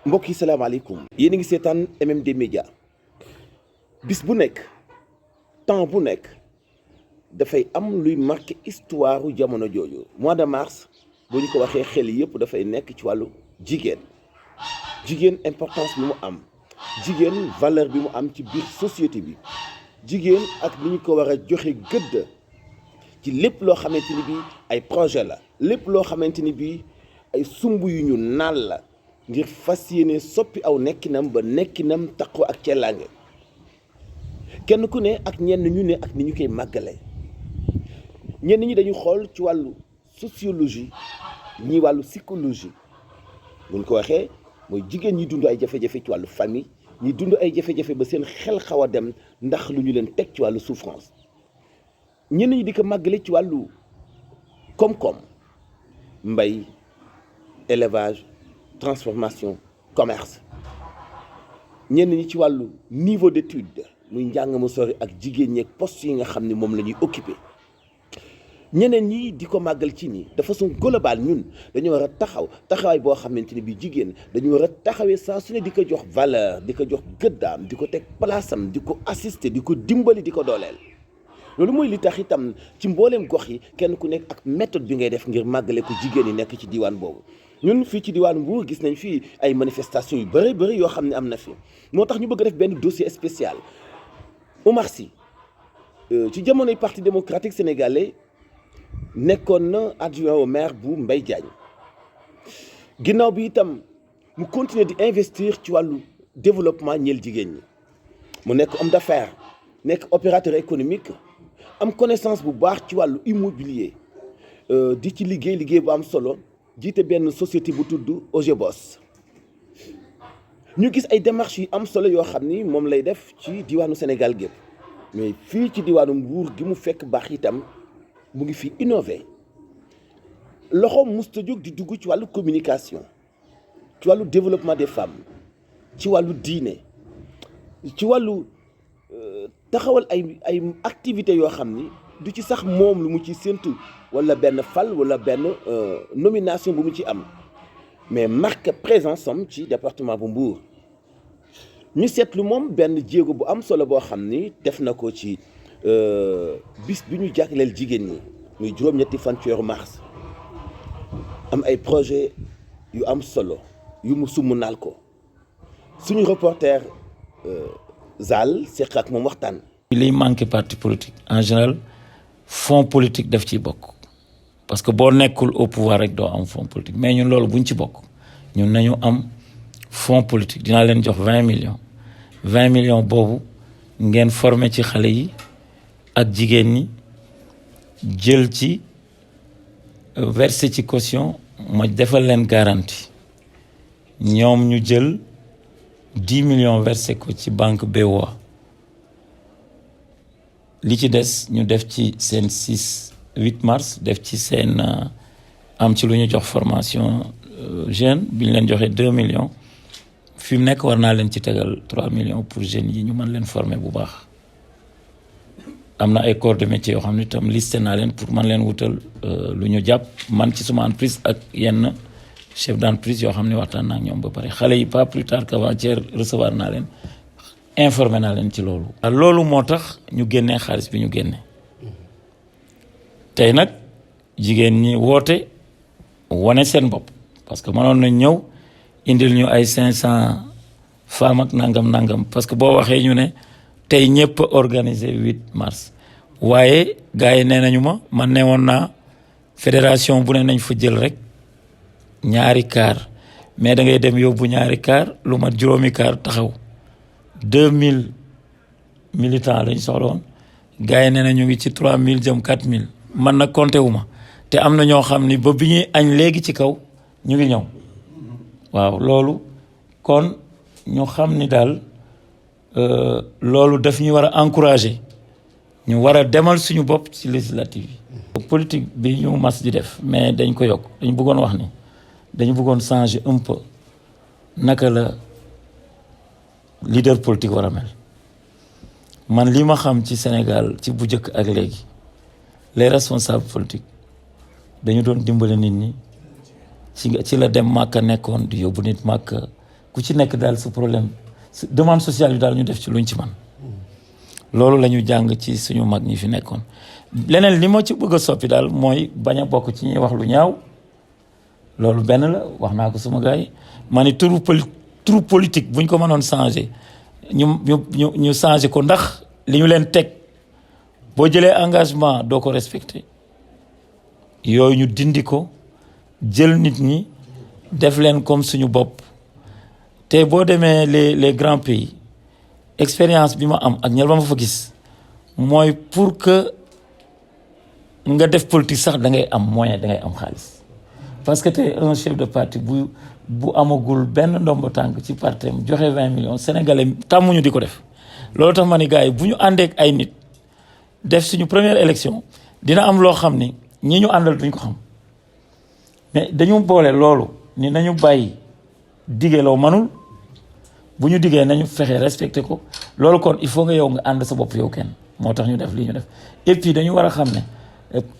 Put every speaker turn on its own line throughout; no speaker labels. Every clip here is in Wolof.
mbokk yi salaamaaleykum yéen a ngi seetaan MMD Média bis bu nekk temps bu nekk dafay am luy marqué histoire u jamono jooju mois de mars bu ñu ko waxee xel yëpp dafay nekk ci wàllu jigéen importance bi mu am jigéen valeur bi mu am ci biir société bi jigéen ak ni ñu ko war a joxe gëdd ci lépp loo xamante ni bii ay projet la lépp loo xamante ni bii ay sumb yu ñu naal la ngir fas yéene soppi aw nekkinam ba nekkinam taqoo ak cellaange kenn ku ne ak ñenn ñu ne ak ni ñu koy màggale ñenn ñi dañu xool ci wàllu sociologie ñi wàllu psychologie buñ ko waxee mooy jigéen ñi dund ay jafe-jafe ci wàllu famille ñi dund ay jafe-jafe ba seen xel xaw a dem ndax lu ñu leen teg ci wàllu souffrance ñenn ñi di ko màggale ci wàllu koom-koom mbay élevage transformation commerce ñenn ñi ci wàllu niveau d'étude muy njàng mu sori ak jigéen ñeeg poste yi nga xam ne moom la ñuy occupé ñeneen ñi di ko màggal ci ni de façon globale ñun dañu war a taxawaay boo xamante ne bii jigéen dañu war a taxawee saa su ne di ko jox valeur di ko jox gëddaam di ko teg place am di ko assister di ko dimbali di ko dooleel. loolu mooy li tax itam ci mbooleem gox yi kenn ku nekk ak méthode bi ngay def ngir màggale ko jigéen yi nekk ci diwaan boobu ñun fii ci diwaanu Mbour gis nañ fii ay manifestations yu bëri yoo xam ne am na fi moo tax ñu bëgg def benn dossier spécial Oumar Sy ci jamonoy parti démocratique sénégalais nekkoon na adjoint au maire bu Mbaye Diagne ginnaaw bi itam mu continuer di investir ci wàllu développement ñeel jigéen ñi mu nekk homme d'affaires nekk opérateur économique am connaissance bu baax ci wàllu immobilier di ci liggéey bu am solo jiite benn société bu tudd OGBOS ñu gis ay démarches yu am solo yoo xam ni moom lay def ci diwaanu Sénégal gépp mais fii ci diwaanu Mbour gi mu fekk baax itam mu ngi fi innové loxoom musta jóg di dugg ci wàllu communication ci wàllu développement des femmes ci wàllu diine ci wàllu taxawal ay activités yoo xam ni du ci sax moom lu mu ci séntu wala benn fal wala benn nomination bu mu ci am mais marque présence am ci département bu Mbour ñu seetlu moom benn jéego bu am solo boo xam ni def na ko ci bis bi ñu jagleel jigéen ñi muy juróom-ñetti fan ci weeru mars am ay projet yu am solo yu mu sumb naal ko suñu reporter Zal seq ak moom waxtaan.
liy manqué parti politique en général fonds politique daf ciy bokk parce que boo nekkul au pouvoir rek doo am fonds politique mais ñun loolu buñ ci bokk ñun nañu am fonds politique dinaa leen jox 20 millions boobu ngeen formé ci xale yi ak jigéen ñi jël ci versé ci caution ma defal leen garantie ñoom ñu jël 10 millions versé ko ci banque BOA li ci des ñu def ci seen 8 mars def ci seen am ci lu ñu jox formation jeune bi ñu leen joxee 2 millions fi mu nekk war naa leen ci tegal 3 millions pour jeunes yi ñu mën leen former bu baax am na ay corps de métier yoo xam ne itam listé naa leen pour mën leen wutal lu ñu jàpp man ci suma entreprise ak yenn chef d'entreprise yoo xam ne waxtaan naa ak ñoom ba pare xale yi pas plus tard qu'avant-hier recevoir naa leen informé naa leen ci loolu. loolu moo tax ñu génnee xaalis bi ñu génne tey nag jigéen ñi woote wane seen bopp parce que mënoon nañ ñëw indil ñu ay 500 femmes ak nangam parce que boo waxee ñu ne tey ñëpp organiser 8 mars waaye gars yi nee nañu man ne woon naa fédération bu ne nañ fa jël rek ñaari car mais da ngay dem yóbbu ñaari car lu mat juróomi car taxaw 2000 militants lañ soxla woon gars yi nee na ñu ngi ci 3000 jëm 4000 man nag compté wu ma te am na ñoo xam ni ba bi ñuy añ léegi ci kaw ñu ngi ñëw waaw loolu kon ñu xam ni daal loolu daf ñu war a encourager ñu war a demal suñu bopp ci législative yi. politique bi ñu mas di def mais dañ ko yokk dañu bëggoon wax ni dañu bëggoon changer un peu naka la leader politique war a mel man li ma xam ci Sénégal ci bu njëkk ak léegi les responsables politiques dañu doon dimbale nit ñi ci la dem Màkka nekkoon di yóbbu nit Màkka ku ku ci nekk daal sa problème demande sociale yi daal ñu def ci luñ ci man loolu la ñu jàng ci suñu mag ñi fi nekkoon. leneen li ma ci bëgg a soppi daal mooy bañ a bokk ci ñuy wax lu ñaaw loolu benn la wax naa ko sama gars yi ma ni turu politique buñ ko mënoon changé ñu changé ko ndax li ñu leen teg boo jëlee engagement doo ko respecté yooyu ñu dindi ko jël nit ñi def leen comme suñu bopp te boo demee les grands pays expérience bi ma am ak ñel ba ma fa gis mooy pour que nga def politique sax da ngay am moyen da ngay am xaalis parce que tey un chef de parti bu amagul benn ndombo tànk ci partem joxe 20 millions sénégalais tàmmuñu di ko def loolu tax ma ni gars yi bu ñu àndeek ay nit def suñu première élection dina am loo xam ni ñi ñu àndal duñ ko xam mais dañu boole loolu ni nañu bàyyi dige loo manul bu ñu diggee nañu fexe respecté ko loolu kon il faut nga yow nga ànd sa bopp yow kenn moo tax ñu def lii ñu def et puis dañu war a xam ne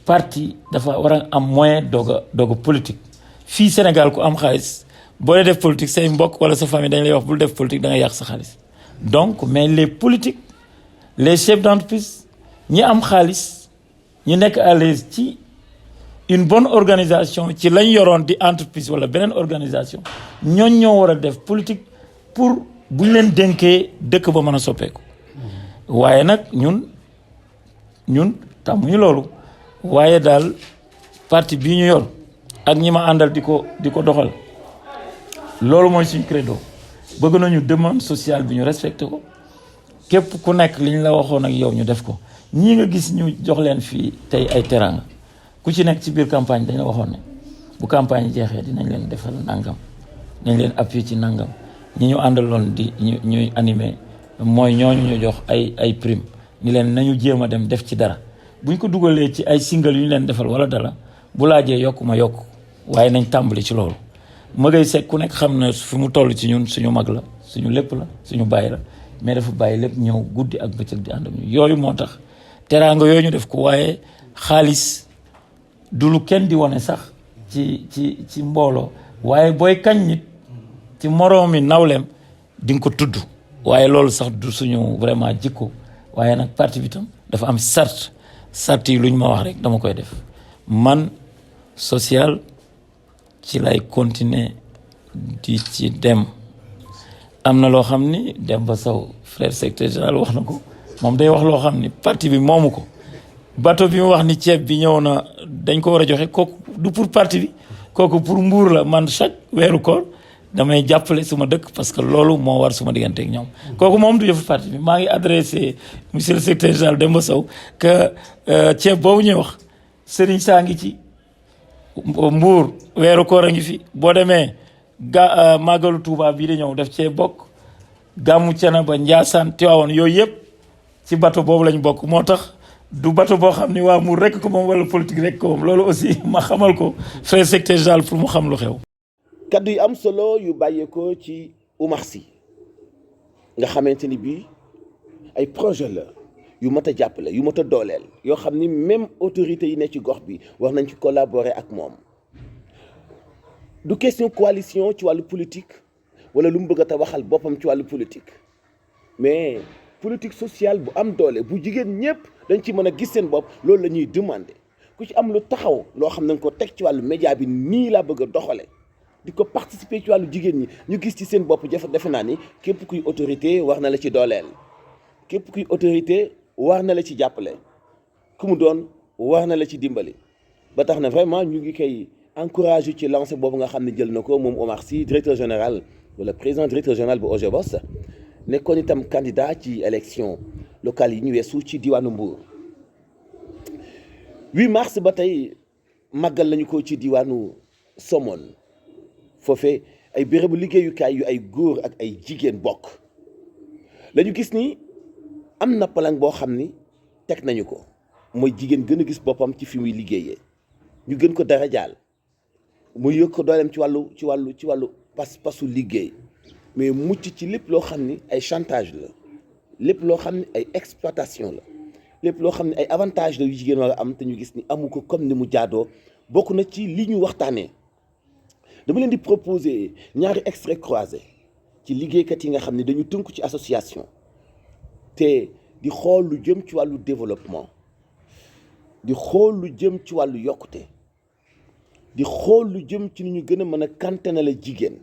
parti dafa war a am moyen doog a politique fii Sénégal ku am xaalis boo dee def politique say mbokk wala sa famille dañ lay wax bul def politique da nga yàq sa xaalis donc mais les politiques les chefs d'entreprise ñi am xaalis ñi nekk à l'aise ci une bonne organisation ci lañ yoroon di entreprise wala beneen organisation ñooñ ñoo war a def politique pour buñ leen dénkee dëkk ba mën a soppeeku waaye nag ñun tàmmuñu loolu waaye daal parti bii ñu yor ak ñi ma àndal di ko doxal loolu mooy suñ credo bëgg nañu demande sociale bi ñu respecté ko képp ku nekk liñ la waxoon ak yow ñu def ko ñii nga gis ñu jox leen fii tey ay teranga ku ci nekk ci biir campagne dañ la waxoon ne bu campagne yi jeexee dinañ leen defal nangam dinañ leen appuyer ci nangam ñi ñu àndaloon di ñuy animé mooy ñooñu ñu jox ay prime ni leen nañu jéem a dem def ci dara buñ ko dugalee ci ay single yu ñu leen defal wala dara bu laajee yokk ma yokk waaye nañ tàmbali ci loolu Maguette Seck ku nekk xam na fi mu toll ci ñun suñu mag la suñu lépp la suñu bàyyi la mais dafa bàyyi lépp ñëw guddi ak bëccëg di ànd ak ñu yooyu moo tax teraanga yooyu ñu def ko waaye xaalis du lu kenn di wane sax ci mbooloo waaye booy kañ nit ci moroomi nawleem di nga ko tudd waaye loolu sax du suñu vraiment jikko waaye nag parti bi tam dafa am sart yi lu ñu ma wax rek dama koy def man social ci lay continuer di ci dem am na loo xam ni Demba Sow frère secrétaire général wax na ko moom day wax loo xam ni parti bi moomu ko bateau bi mu wax ni ceeb bi ñëw na dañ ko war a joxe kooku du pour parti bi kooku pour Mbour la man chaque weeru koor damay jàppale suma dëkk parce que loolu moo war suma diggante ak ñoom kooku moom du yëfu parti bi maa ngi adressé monsieur le secrétaire général Demba Sow que ceeb boobu ñuy wax sëriñ saa ngi ci Mbour weeru koor a ngi fi boo demee màggalu Touba bii di ñëw def cee bokk gàmmu Thiénaba Ndiassane Tivaouane yooyu yëpp ci bateau boobu lañ bokk moo tax du bateau boo xam ni waa Mbour rek ko moom wala politique rek ko moom loolu aussi ma xamal ko frère secrétaire général pour mu xam lu xew.
kaddu yu am solo yu bàyyeekoo ci Oumar Sy nga xamante ni bii ay projet la yu mat a jàppale yu mat a dooleel yoo xam ni même autorités yi ne ci gox bi war nañ ci collaborer ak moom du question coalition ci wàllu politique wala lu mu bëgg a tabaxal boppam ci wàllu politique mais politique sociale bu am doole bu jigéen ñëpp dañ ci mën a gis seen bopp loolu la ñuy demander ku ci am lu taxaw loo xam ne nga ko teg ci wàllu média bi nii laa bëgg a doxale di ko participer ci wàllu jigéen ñi ñu gis ci seen bopp defe naa ni képp kuy autorité war na la ci dooleel képp kuy autorité war na la ci jàppale ku mu doon war na la ci dimbali ba tax na vraiment ñu ngi koy encouragé ci lancé boobu nga xam ne jël na ko moom Oumar Sy directeur général wala président directeur général bu OGBOS nekkoon itam candidat ci élection locale yi ñu weesu ci diwaanu Mbour 8 mars ba tey màggal nañu ko ci diwaanu Somone foofee ay bérébu liggéeyukaay yu ay góor ak ay jigéen bokk lañu gis ni am na plan boo xam ni teg nañu ko mooy jigéen gën a gis boppam ci fi muy liggéeyee ñu gën ko dara jaal mu yëg ko dooleem ci wàllu pas-pasu liggéey mais mucc ci lépp loo xam ni ay chantage la lépp loo xam ni ay exploitation la lépp loo xam ne ay avantage la yu jigéen war a am te ñu gis ni amu ko comme ni mu jaadoo bokk na ci li ñu waxtaanee dama leen di proposer ñaari extrait croisé ci liggéeykat yi nga xam ne dañu tënku ci association te di xool lu jëm ci wàllu développement di xool lu jëm ci wàllu yokkute di xool lu jëm ci nu ñu gën a mën a kantanale jigéen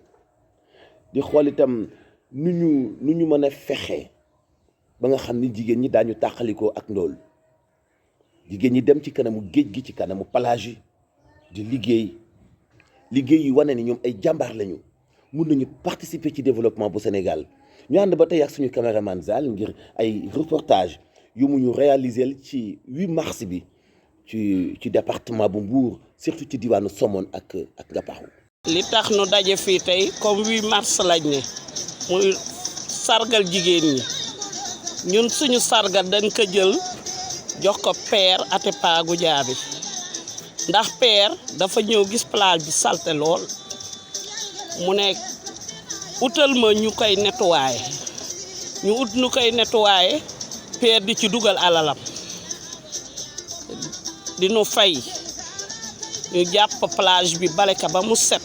di xool itam nu ñu mën a fexe ba nga xam ni jigéen ñi daañu tàqalikoo ak ndóol jigéen ñi dem ci kanamu géej gi ci kanamu plage yi di liggéey yu wane ni ñoom ay jàmbaar lañu mun nañu participer ci développement bu Sénégal ñu ànd ba tey ak suñu caméraman Zal ngir ay reportage yu mu ñu réaliser ci 8 mars bi ci département bu Mbour surtout ci diwaanu Somone ak Ngaparou.
li tax nu daje fii tey comme 8 mars lañ ne muy sargal jigéen ñi ñun suñu sargal dañ ko jël jox ko Père Atepa Goudiaby ndax Père dafa ñëw gis plage bi salte lool mu ne utal ma ñu koy nettoyer ñu ut ñu koy nettoyer Père di ci dugal alalam di nu fay ñu jàpp plage bi bale ka ba mu set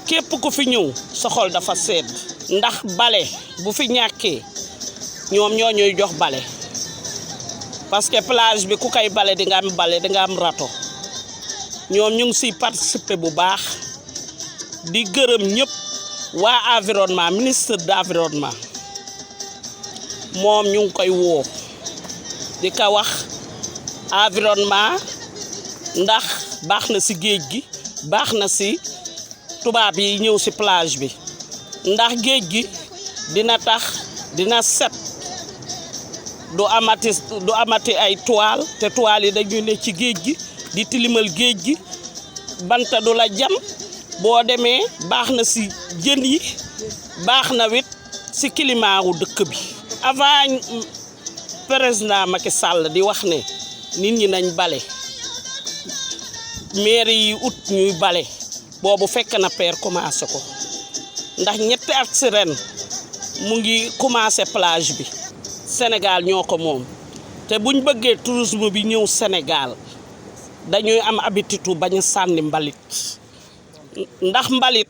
képp ku fi ñëw sa xol dafa sedd ndax bale bu fi ñàkkee ñoom ñoo ñuy jox bale parce que plage bi ku koy bale di nga am bale di nga am rato ñoom ñu ngi siy participer bu baax di gërëm ñëpp waa environnement ministre d'environnement moom ñu ngi koy woo di ko wax environnement ndax baax na si géej gi baax na si tubaab yi ñëw si plage bi ndax géej gi dina tax dina set du amati ay toile te toile yi dañuy ne ci géej gi di tilimal géej gi banta du la jam boo demee baax na si jën yi baax na wit si climat wu dëkk bi avant président Macky Sall di wax ne nit ñi nañ bale maire yi ut ñuy bale boobu fekk na Père commencé ko ndax ñetti at si ren mu ngi commencé plage bi Sénégal ñoo ko moom te buñ bëggee tourisme bi ñëw Sénégal dañuy am habitude bañ a sànni mbalit ndax mbalit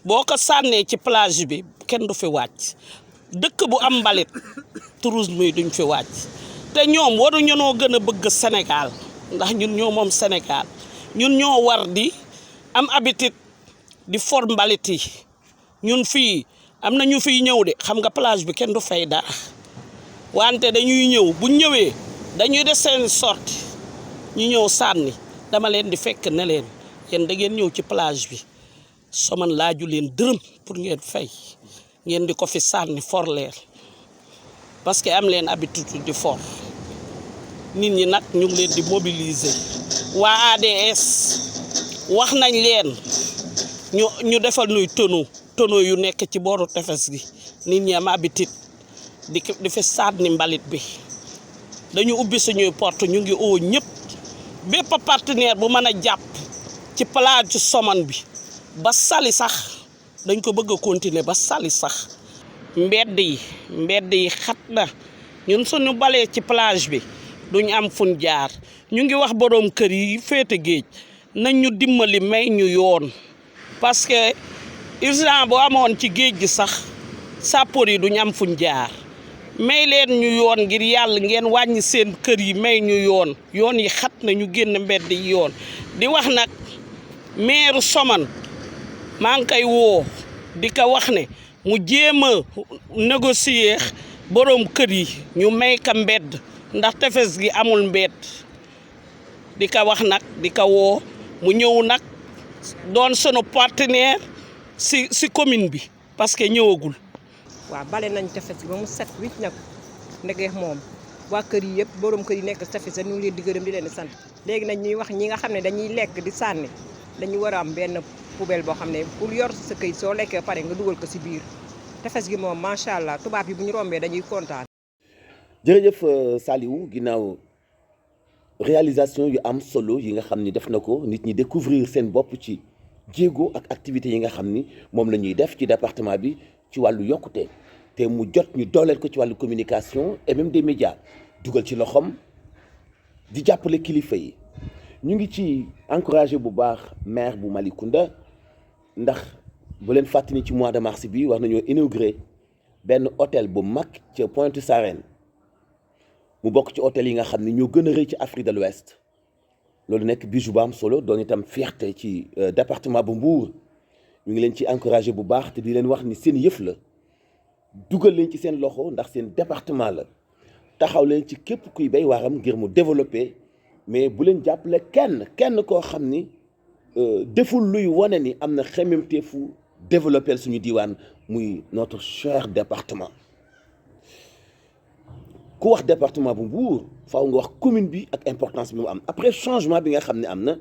boo ko sànnee ci plage bi kenn du fi wàcc dëkk bu am mbalit tourisme yi duñ fi wàcc te ñoom waruñu noo gën a bëgg Sénégal ndax ñun ñoo moom Sénégal ñun ñoo war di am habitude di for mbalit yi ñun fii am na ñu fiy ñëw de xam nga plage bi kenn du fay dara wante dañuy ñëw bu ñëwee dañuy def seen sorti ñu ñëw sànni dama leen di fekk ne leen yéen da ngeen ñëw ci plage bi Somone laaju leen dërëm pour ngeen fay ngeen di ko fi sànni for leer parce que am leen habitude di for nit ñi nag ñu ngi leen di mobiliser waa ADS wax nañ leen ñu defal nuy tonneau yu nekk ci booru tefes gi nit ñi am habitude di fi sànni mbalit bi dañu ubbi suñuy porte ñu ngi oo ñëpp bépp partenaire bu mën a jàpp ci plage ci Somone bi ba Saly sax dañ ko bëgg a continuer ba Saly sax mbedd yi xat na ñun suñu balee ci plage bi duñ am fun jaar ñu ngi wax boroom kër yi féete géej nañ ñu dimbali may ñu yoon parce que urgence bu amoon ci géej gi sax sapeur yi duñ am fuñ jaar may leen ñu yoon ngir yàlla ngeen wàññi seen kër yi may ñu yoon yi xat na ñu génn mbedd yi yoon di wax nag maire Somone maa ngi koy woo di ko wax ne mu jéem a négocier boroom kër yi ñu may ka mbedd ndax tefes gi amul mbedd di ko wax nag di ko woo mu ñëw nag doon sunu partenaire si commune bi parce que ñëwagul.
waaw bale nañ tefes gi ba mu set wicc nag ndege moom waa kër yi yëpp borom kër yi nekk tefes ñu ngi leen di gërëm di leen di sant léegi nag ñuy wax ñi nga xam ne dañuy lekk di sànni dañu war a am benn poubelle boo xam ne pour yor sa këyit soo lekkee pare nga dugal ko si biir tefes gi moom macha allah tubaab yi bu ñu rombee dañuy kontaan.
jërëjëf Saliou ginnaaw réalisation yu am solo yi nga xam ni def na ko nit ñi découvrir seen bopp ci jéego ak activités yi nga xam ni moom la ñuy def ci département bi ci wàllu yokkute te mu jot ñu dooleel ko ci wàllu communication et même des médias dugal ci loxoom di jàppale kilifa yi ñu ngi ci encouragé bu baax maire bu Malicounda ndax bu leen fàttali ci mois de mars bi war nañoo inauguré benn hôtel bu mag ca Pointe Sarène mu bokk ci hôtel yi nga xam ne ñoo gën a rëy ci Afrique de l'Ouest loolu nekk bijou bu am solo doon itam fierté ci département bu Mbour ñu ngi leen ci encouragé bu baax te di leen wax ni seen yëf la dugal leen ci seen loxo ndax seen département la taxaw leen ci képp kuy bay waaram ngir mu développé mais bu leen jàppale kenn koo xam ni deful luy wane ni am na xemmemteefu développé suñu diwaan muy notre cher département. ku wax département bu Mbour faaw nga wax commune bi ak importance bi mu am après changement bi nga xam ne am na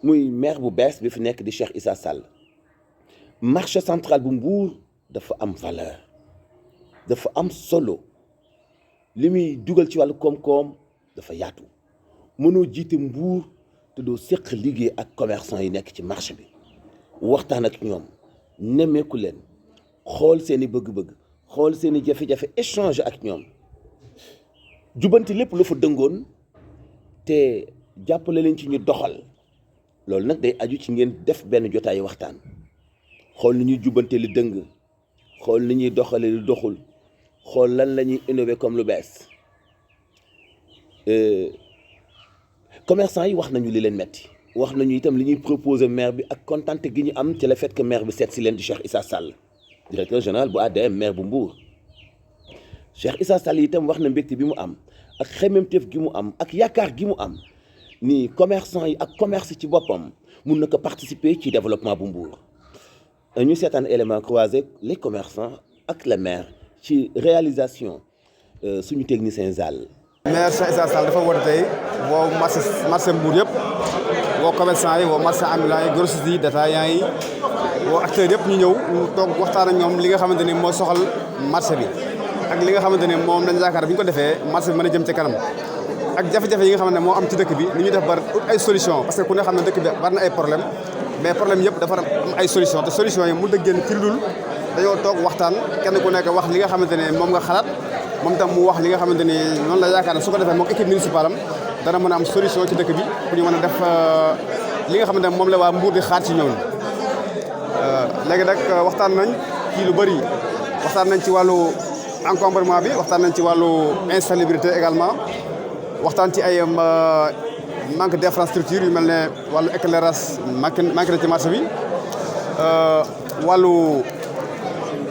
muy maire bu bees bi fi nekk di Cheikh Issa Sall marché central bu Mbour dafa am valeur dafa am solo li muy dugal ci wàllu koom-koom dafa yaatu mënoo jiite Mbour te doo séq liggéey ak commerçant yi nekk ci marché bi waxtaan ak ñoom nemmeeku leen xool seen i bëgg-bëgg xool seen i jafe-jafe échanger ak ñoom jubanti lépp lu fa dëngoon te jàppale leen ci ñu doxal loolu nag day aju ci ngeen def benn jotaayu waxtaan xool ni ñuy jubante li dëng xool ni ñuy doxale li doxul xool lan la ñuy innover comme lu bees commerçant yi wax nañu li leen metti wax nañu itam li ñuy proposer maire bi ak kontante gi ñu am ci le fait que maire bi seet si leen di Cheikh Issa Sall directeur général bu ADM maire bu Mbour Cheikh Issa Sall itam wax na mbégte bi mu am ak xemmemteef gi mu am ak yaakaar gi mu am ni commerçant yi ak commerce ci boppam mun na ko participer ci développement bu Mbour ñu seetaan élément croisé les commerçants ak le maire ci réalisation suñu technicien Zal.
maire Cheikh Issa Sall dafa woote tey woo marché Mbour yëpp woo commerçant yi woo marchand ambulant yi grossistes yi détaillants yi woo acteurs yëpp ñu ñëw ñu toog waxtaan ak ñoom li nga xamante ni moo soxal marché bi ak li nga xamante ni moom lañ yaakaar bi ñu ko defee marché bi mën a jëm ci kanam ak jafe-jafe yi nga xamante ne moo am ci dëkk bi ni ñuy def bar ut ay solution parce que ku ne xam ne dëkk bi bari na ay problème mais problème yëpp dafa am ay solution te solution yi mu dëggeen ci lu dul dañoo toog waxtaan kenn ku nekk wax li nga xamante ne moom nga xalaat moom tam mu wax li nga xamante ni noonu la yaakaar ne su ko defee moom équipe municipale am dana mën a am solution ci dëkk bi pour ñu mën a def li nga xamante ne moom la waa Mbour di xaar ci ñoom léegi nag waxtaan nañ ci lu bëri waxtaan nañ ci wàllu encombrement bi waxtaan nañ ci wàllu insalubrité également waxtaan ci ay manque d'infrastructure yu mel ne wàllu éclairage manqué na ci marché bi wàllu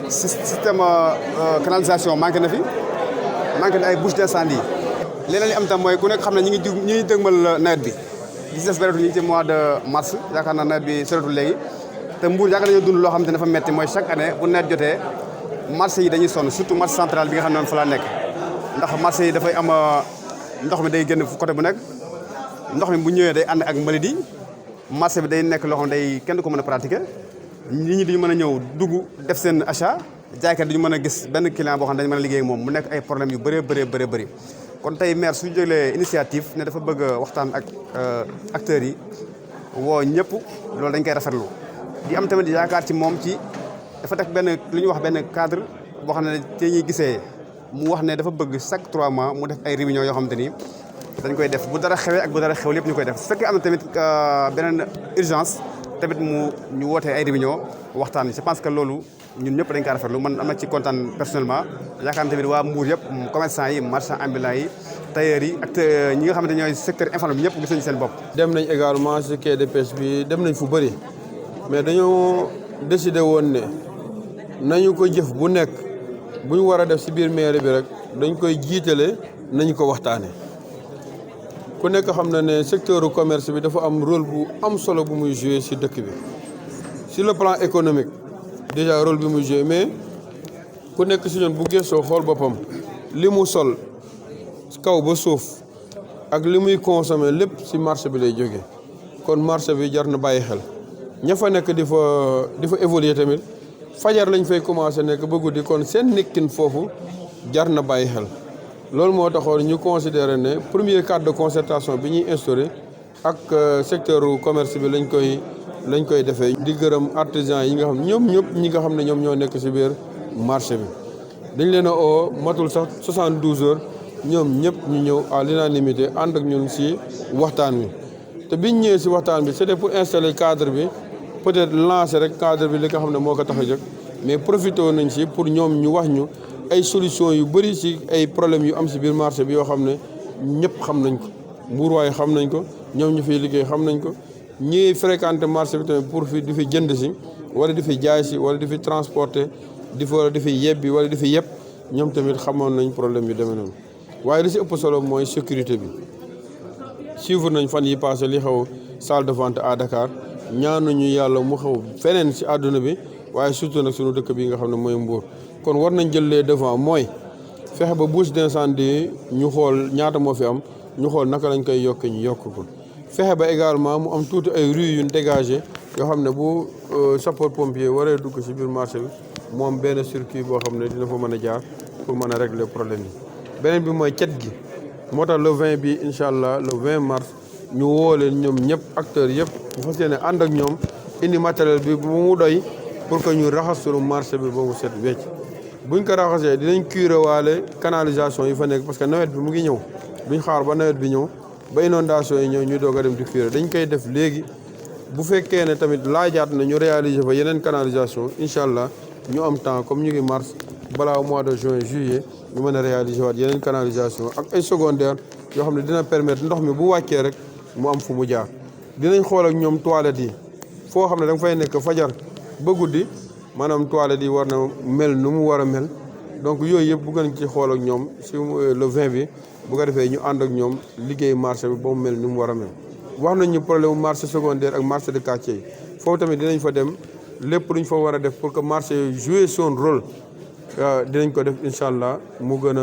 système canalisation manqué na fi manqué na ay bouches d'incendie leneen li am tam mooy ku nekk xam ne ñi ngi dëgmal nawet bi li ci des bëreetul ñu ngi ci mois de mars yaakaar naa nawet bi soreetul léegi te Mbour yaakaar nañoo dund loo xam te dafa metti mooy chaque année bu nawet jotee marché yi dañuy sonn surtout marché central bi nga xam ne noonu fa laa nekk ndax marché yi dafay am ndox mi day génn côté bu nekk ndox mi bu ñëwee day ànd ak mbalit yi marché bi day nekk loo xam ne day kenn du ko mën a pratiquer nit ñi duñu mën a ñëw dugg def seen achat jaaykat duñu mën a gis benn client boo xam ne dañu mën a liggéey ak moom mu nekk ay problèmes yu bëree bëri kon tey maire su jëlee initiative ne dafa bëgg a waxtaan ak acteurs yi woo ñëpp loolu dañ koy rafetlu di am tamit yaakaar ci moom ci dafa teg benn lu ñuy wax benn cadre boo xam ne te ñuy gisee mu wax ne dafa bëgg chaque 3 mois mu def ay réunions yoo xamante ni dañ koy def bu dara xewee ak bu dara xew lépp ñu koy def su fekkee am na tamit beneen urgence tamit ñu wootee ay réunion waxtaan je pense que loolu ñun ñëpp dañ koy rafetlu man am na ci kontaan personnellement yaakaar na tamit waa Mbour yëpp commerçant yi marchand ambulant yi tailleurs yi ak ñi nga xamante ñooy secteur informel bi ñëpp gis nañu seen bopp.
dem nañ également ci quai de pêche bi dem nañ fu bëri mais dañoo décidé woon ne nañu ko jëf bu nekk bu ñu war a def ci biir mairie bi rek dañ koy jiitale nañu ko waxtaane ku nekk xam na ne secteur commerce bi dafa am rôle bu am solo bu muy jouer ci dëkk bi sur le plan économique déjà rôle bi muy jouer mais ku nekk ci ñun bu gëstoo xool boppam li mu sol kaw ba suuf ak li muy consommer lépp ci marché bi lay jóge kon marché bi jar na bàyyi xel ña fa nekk di fa évoluer tamit fajar lañ fay commencer nekk ba guddi kon seen nekkin foofu jar na bàyyi xel loolu moo taxoon ñu considérer ne premier cadre de concertation bi ñuy instauré ak secteur commerce bi lañ koy defee di gërëm artisan yi nga xam ñoom ñëpp ñi nga xam ne ñoom ñoo nekk ci biir marché bi dañ leen a oo matul sax 72 heures ñoom ñëpp ñu ñëw à l'unanimité ànd ak ñun ci waxtaan wi te biñ ñëwee ci waxtaan bi c'était pour installer cadre bi peut-être lancer rek cadre bi li nga xam ne moo ko tax a jóg mais profité nañ si pour ñoom ñu wax ñu ay solution yu bëri si ay problèmes yu am si biir marché bi yoo xam ne ñëpp xam nañ ko mbuurwaay xam nañ ko ñoom ñu fiy liggéey xam nañ ko ñi fréquenté marché bi tamit pour fi di fi jënd si wala di fi jaay si wala di fi transporter di fi yebbi wala di fi yëpp ñoom tamit xamoon nañ problème yu demee noonu waaye li si ëpp solo mooy sécurité bi suivre nañ fan yi passé li xew salle de vente à Dakar ñaanuñu yàlla mu xew feneen si àdduna bi waaye surtout nag suñu dëkk bi nga xam ne mooy Mbour kon war nañ jël les devant mooy fexe ba bouche d'incendie ñu xool ñaata moo fi am ñu xool naka lañ koy yokkee ñu yokk ko fexe ba également mu am tuuti ay rues yu dégagé yoo xam ne bu sapeur pompier waree dugg si biir marché bi moom benn circuit boo xam ne dina fa mën a jaar pour mën a régler problème yi beneen bi mooy cet gi moo tax le 20 bi incha allah le 20 mars ñu woo leen ñoom ñëpp acteurs yëpp bu fas yéene ànd ak ñoom indi matériel bi bu mu doy pour que ñu raxas suñu marché bi ba mu set wecc buñ ko raxasee dinañ curé waale canalisation yi fa nekk parce que nawet bi mu ngi ñëw duñ xaar ba nawet bi ñëw ba inondation yi ñëw ñu doog a dem di curé dañ koy def léegi bu fekkee ne tamit laajaat na ñu réaliser fa yeneen canalisation incha allah ñu am temps comme ñu ngi mars balaa mois de juin juillet ñu mën a réaliser waat yeneen canalisation ak ay secondaire yoo xam ne dina permettre ndox mi bu wàccee rek mu am fu mu jaar dinañ xool ak ñoom toilettes yi foo xam ne da nga fay nekk fajar ba guddi maanaam toilettes yi war na mel nu mu war a mel donc yooyu yëpp bu ngeen ci xool ak ñoom si le 20 bi bu ko defee ñu ànd ak ñoom liggéey marché bi ba mu mel ni mu war a mel wax nañ ñu problème mu marché secondaire ak marché de quartier yi foofu tamit dinañ fa dem lépp luñ fa war a def pour que marché jouer son rôle dinañ ko def incha allah mu gën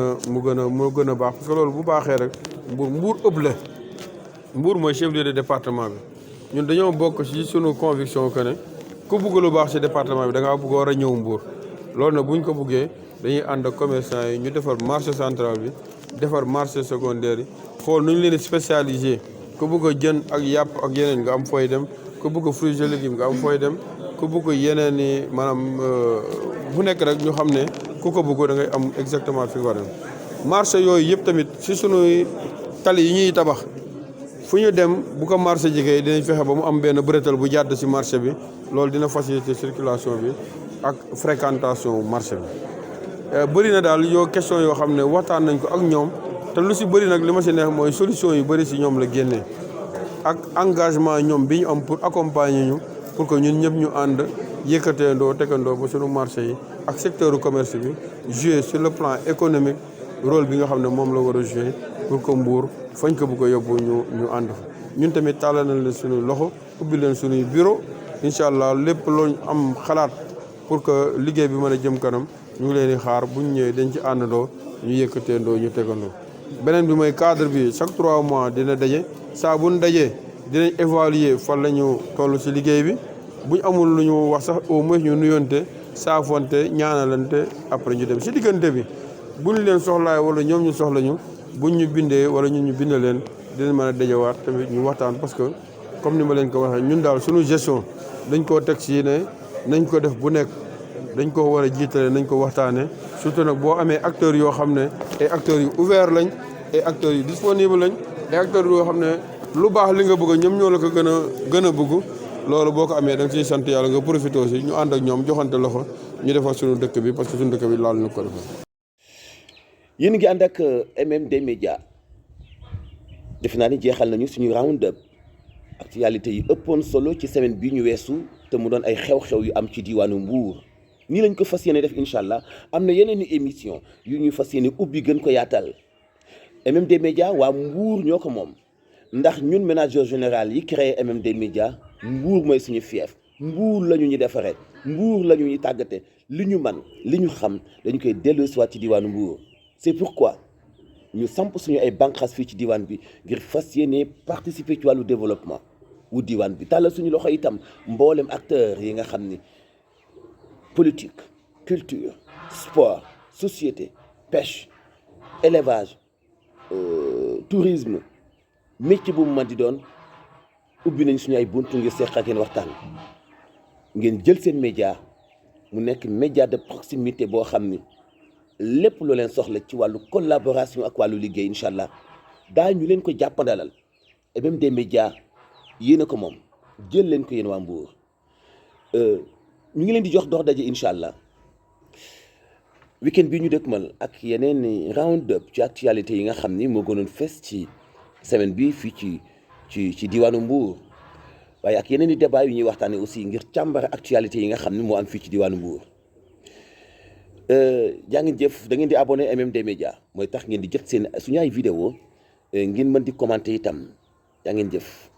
a baax parce que loolu bu baaxee rek Mbour ëpp la Mbour mooy chef-lieu de département bi ñun dañoo bokk ci sunu conviction que ne ku bugg lu baax ci département bi da ngaa bugg war a ñëw Mbour loolu nag buñ ko buggee dañuy ànd ak commerçant yi ñu defar marché central bi defar marché secondaire yi xool nu ñu leen spécialisé ku bugg a jën ak yàpp ak yeneen nga am fooy dem ku bugg a fruits et légumes nga am fooy dem ku bugg yeneen i maanaam bu nekk rek ñu xam ne ku ko bugg da ngay am exactement fi nga war a dem marché yooyu yëpp tamit ci sunuy tali yi ñuy tabax fu ñu dem bu ko marché jigéen dinañ fexe ba mu am benn bretelle bu jàdd ci marché bi loolu dina faciliter circulation bi ak fréquentation marché bi bëri na daal yoo question yoo xam ne waxtaan nañ ko ak ñoom te lu ci bëri nag li ma ci neex mooy solution yu bëri ci ñoom la génnee ak engagement ñoom bi ñu am pour accompagner ñu pour que ñun ñëpp ñu ànd yëkkateendoo tegandoo ba suñu marché yi ak secteur commerce bi jouer sur le plan économique rôle bi nga xam ne moom la war a jouer pour que Mbour fañ ko bëgg a yóbbu ñu ànd fa ñun tamit tàllal nañ leen suñu loxo ubbi leen suñuy bureau incha allah lépp looñ am xalaat pour que liggéey bi mën a jëm kanam ñu ngi leen di xaar buñ ñëwee dañ ci àndandoo ñu yëkkateendoo ñu tegandoo beneen bi mooy cadre bi chaque 3 mois dina daje saa buñ dajee dinañ évaluer fan la ñu toll ci liggéey bi buñ amul lu ñu wax sax au moins ñu nuyonte saafonte ñaanalante après ñu dem ci diggante bi buñ leen soxlaay wala ñoom ñu soxla ñu buñ ñu bindee wala ñun ñu bind leen dinañ mën a dajawaat tamit ñu waxtaan parce que comme ni ma leen ko waxee ñun daal suñu gestion dañ koo teg ci ne nañ ko def bu nekk dañ ko war a jiitale nañ ko waxtaane surtout nag boo amee acteurs yoo xam ne ay acteurs yu ouvert lañ ay acteurs yu disponible lañ ay acteurs yoo xam ne lu baax li nga bëgg ñoom ñoo la ko gën a bëgg loolu boo ko amee da nga ciy sant yàlla nga profité aussi ñu ànd ak ñoom joxante loxo ñu defar suñu dëkk bi parce que suñu dëkk bi laal ñu ko defar.
yéen ngi ànd ak MMD Média defe naa ni jeexal nañu suñu round up actualité yi ëppoon solo ci semaine bii ñu weesu te mu doon ay xew-xew yu am ci diwaanu Mbour nii lañ ko fas yéene def incha allah am na yeneen i émission yu ñu fas yéene ubbi gën ko yaatal MMD Média waa Mbour ñoo ko moom ndax ñun manager général yi créé MMD Média Mbour mooy suñu fief Mbour la ñu defaree Mbour la ñu tàggate li ñu man li ñu xam dañu koy dellusiwaat ci diwaanu Mbour. C'est pourquoi ñu samp suñu ay bànqaas fii ci diwaan bi ngir fas yéene participer ci wàllu développement wu diwaan bi tàllal suñu loxo itam mboolem acteurs yi nga xam ni politique culture sport société pêche élevage tourisme métier bu mu mën di doon ubbi nañ suñu ay buntu ngir seq ak yéen waxtaan ngeen jël seen média mu nekk média de proximité boo xam ni lépp loo leen soxla ci wàllu collaboration ak wàllu liggéey incha allah daañu leen ko jàppandalal MMD Média yéen a ko moom jël leen ko yéen waa Mbour ñu ngi leen di jox dox daje incha allah weekend bi ñu dëkkmal ak yeneen round up ci actualité yi nga xam ni moo gënoon fes ci semaine bi fii ci diwaanu Mbour waaye ak yeneen i débat yu ñuy waxtaanee aussi ngir càmbara actualité yi nga xam ni moo am fii ci diwaanu Mbour jaa ngeen jëf da ngeen di abonné MMD Média mooy tax ngeen di jot seen suñu ay vidéo ngeen mën di commenter itam jaa ngeen jëf.